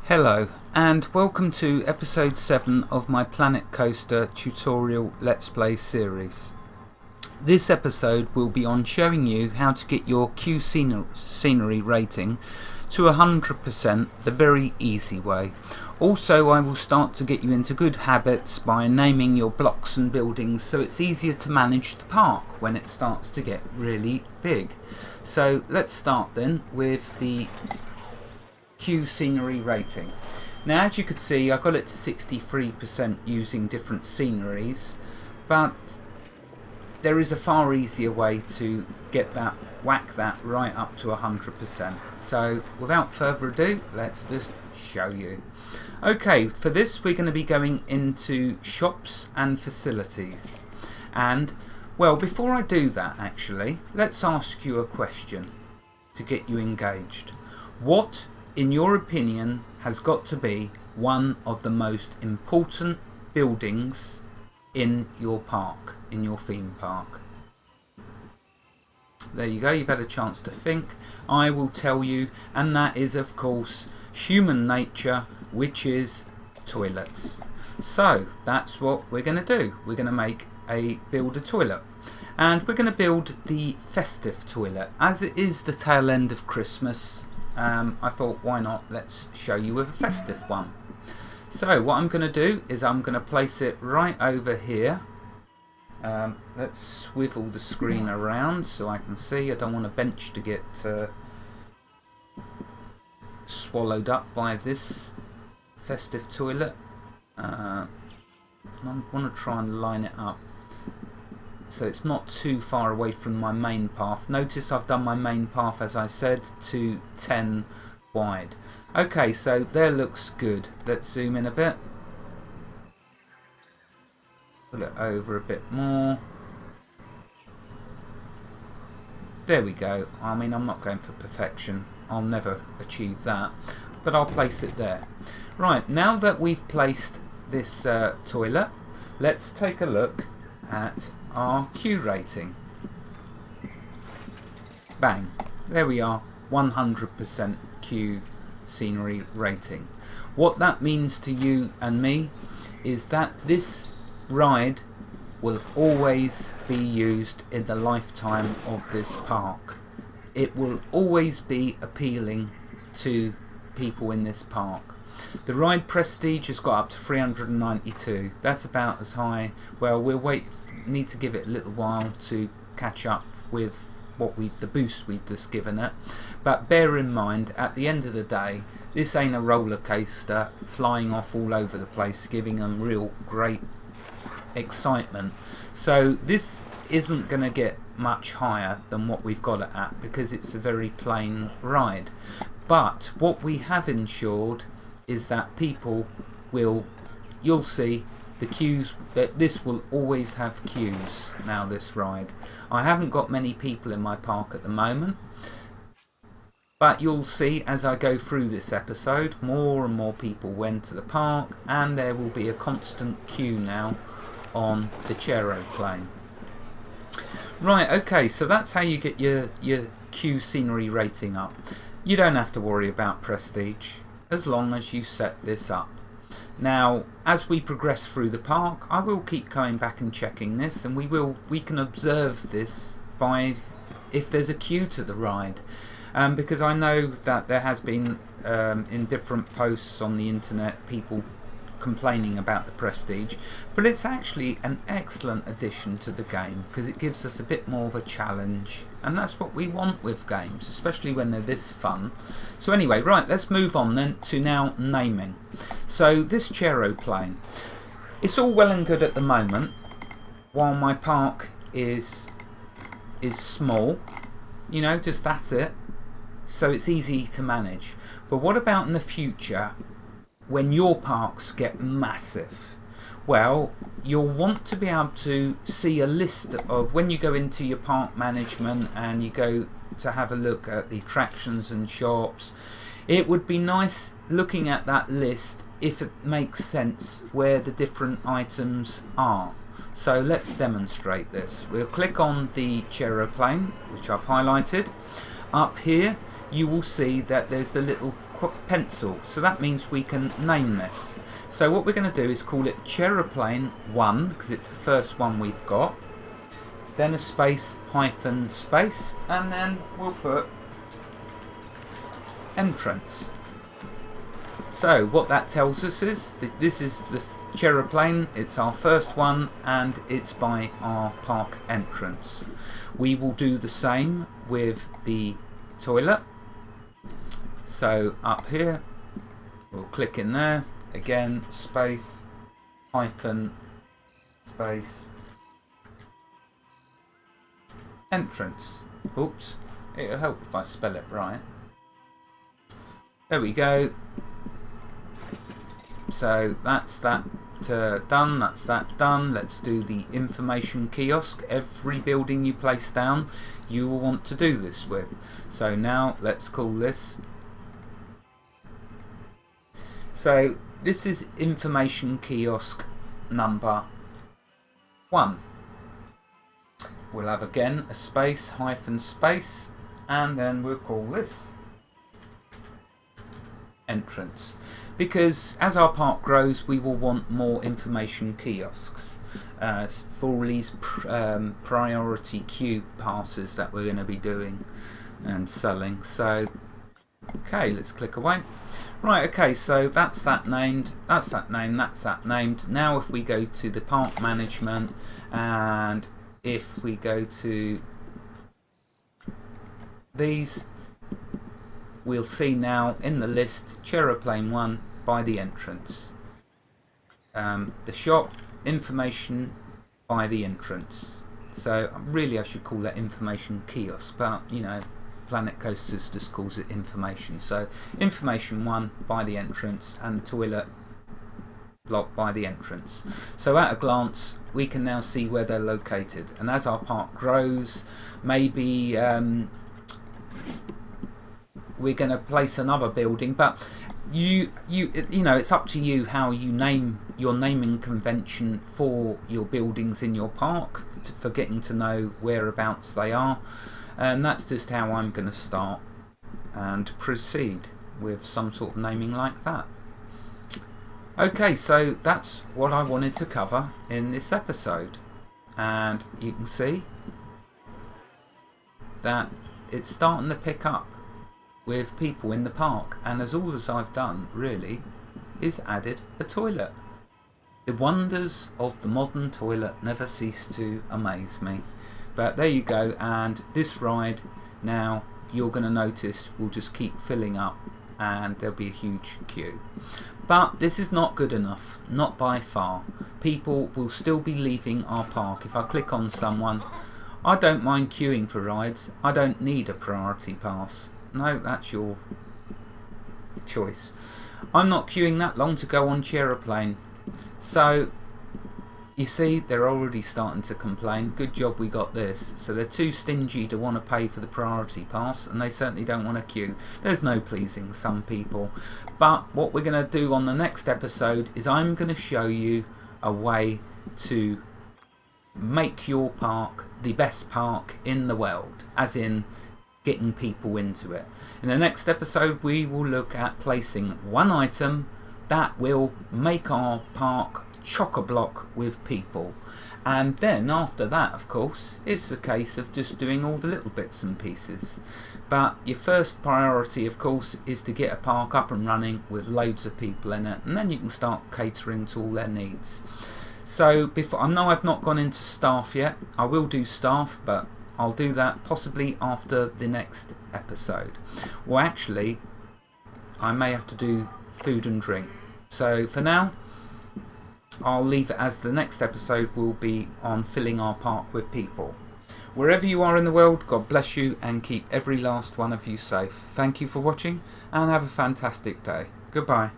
Hello and welcome to episode 7 of my Planet Coaster tutorial Let's Play series. This episode will be on showing you how to get your queue scenery rating to 100% the very easy way. Also, I will start to get you into good habits by naming your blocks and buildings so it's easier to manage the park when it starts to get really big. So let's start then with the queue scenery rating. Now, as you could see, I got it to 63% using different sceneries, but there is a far easier way to get that, whack that right up to 100%. So without further ado, let's just show you. Okay, for this we're going to be going into shops and facilities. And well, before I do that, actually, let's ask you a question to get you engaged. What, in your opinion, has got to be one of the most important buildings in your park, in your theme park? There you go, you've had a chance to think. I will tell you, and that is of course human nature, which is toilets. So that's what we're going to do. We're going to build a toilet, and we're going to build the festive toilet. As it is the tail end of Christmas, I thought, why not, let's show you with a festive one. So what I'm going to do is I'm going to place it right over here. Let's swivel the screen around so I can see. I don't want a bench to get swallowed up by this festive toilet. I want to try and line it up so it's not too far away from my main path. Notice I've done my main path, as I said, to 10 wide. Okay, so there looks good. Let's zoom in a bit. Pull it over a bit more. There we go. I mean, I'm not going for perfection. I'll never achieve that, but I'll place it there. Right, now that we've placed this toilet, let's take a look at our queue rating. Bang, there we are, 100% queue scenery rating. What that means to you and me is that this ride will always be used in the lifetime of this park. It will always be appealing to people in this park. The ride prestige has got up to 392. That's about as high. Well, we'll need to give it a little while to catch up with the boost we've just given it. But bear in mind, at the end of the day, this ain't a roller coaster flying off all over the place, giving them real great excitement. So this isn't going to get much higher than what we've got it at, because it's a very plain ride. But what we have ensured is that people will, you'll see the queues, that this will always have queues now, this ride. I haven't got many people in my park at the moment, but you'll see as I go through this episode, more and more people went to the park, and there will be a constant queue now on the Chairplane. Right, okay, so that's how you get your queue scenery rating up. You don't have to worry about prestige as long as you set this up. Now, as we progress through the park, I will keep coming back and checking this, and we can observe this by if there's a queue to the ride, because I know that there has been in different posts on the internet people complaining about the prestige, but it's actually an excellent addition to the game because it gives us a bit more of a challenge, and that's what we want with games, especially when they're this fun. So anyway, right, let's move on then to now naming. So this Chairplane, it's all well and good at the moment while my park is small, you know, just that's it, so it's easy to manage. But what about in the future when your parks get massive? Well, you'll want to be able to see a list of, when you go into your park management and you go to have a look at the attractions and shops, it would be nice looking at that list if it makes sense where the different items are. So let's demonstrate this. We'll click on the Chairplane, which I've highlighted. up here you will see that there's the little pencil, so that means we can name this. So what we're going to do is call it Chairplane 1 because it's the first one we've got, then a space, hyphen, space, and then we'll put entrance. So what that tells us is that this is the Chairplane, it's our first one, and it's by our park entrance. We will do the same with the toilet. So up here we'll click in there again, space, hyphen, space, entrance. Oops, it'll help if I spell it right. There we go. So that's that done, that's that done. Let's do the information kiosk. Every building you place down you will want to do this with. So now let's call this. So this is information kiosk number 1. We'll have again a space, hyphen, space, and then we'll call this entrance, because as our park grows we will want more information kiosks for all these priority queue passes that we're going to be doing and selling. So okay, let's click away. Right, okay, so that's that named, that's that named, that's that named. Now if we go to the park management, and if we go to these, we'll see now in the list Chairplane 1 by the entrance. The shop, information by the entrance. So really I should call that information kiosk, but you know, Planet Coasters just calls it information. So information 1 by the entrance, and the toilet block by the entrance. So at a glance we can now see where they're located, and as our park grows maybe we're going to place another building, but you know, it's up to you how you name your naming convention for your buildings in your park, for getting to know whereabouts they are. And that's just how I'm going to start and proceed with some sort of naming like that. Okay, so that's what I wanted to cover in this episode, and you can see that it's starting to pick up with people in the park, and as all as I've done really is added a toilet. The wonders of the modern toilet never cease to amaze me. But there you go, and this ride now you're going to notice will just keep filling up and there'll be a huge queue. But this is not good enough, not by far. People will still be leaving our park. If I click on someone, I don't mind queuing for rides, I don't need a priority pass. No, that's your choice. I'm not queuing that long to go on Chairplane. So you see, they're already starting to complain. Good job we got this. So they're too stingy to want to pay for the priority pass, and they certainly don't want to queue. There's no pleasing some people. But what we're going to do on the next episode is I'm going to show you a way to make your park the best park in the world, as in getting people into it. In the next episode we will look at placing one item that will make our park chock-a-block with people, and then after that of course it's the case of just doing all the little bits and pieces. But your first priority of course is to get a park up and running with loads of people in it, and then you can start catering to all their needs. So before, I know I've not gone into staff yet. I will do staff, but I'll do that possibly after the next episode. Well, actually I may have to do food and drink. So for now I'll leave it as the next episode will be on filling our park with people. Wherever you are in the world, God bless you and keep every last one of you safe. Thank you for watching and have a fantastic day. Goodbye.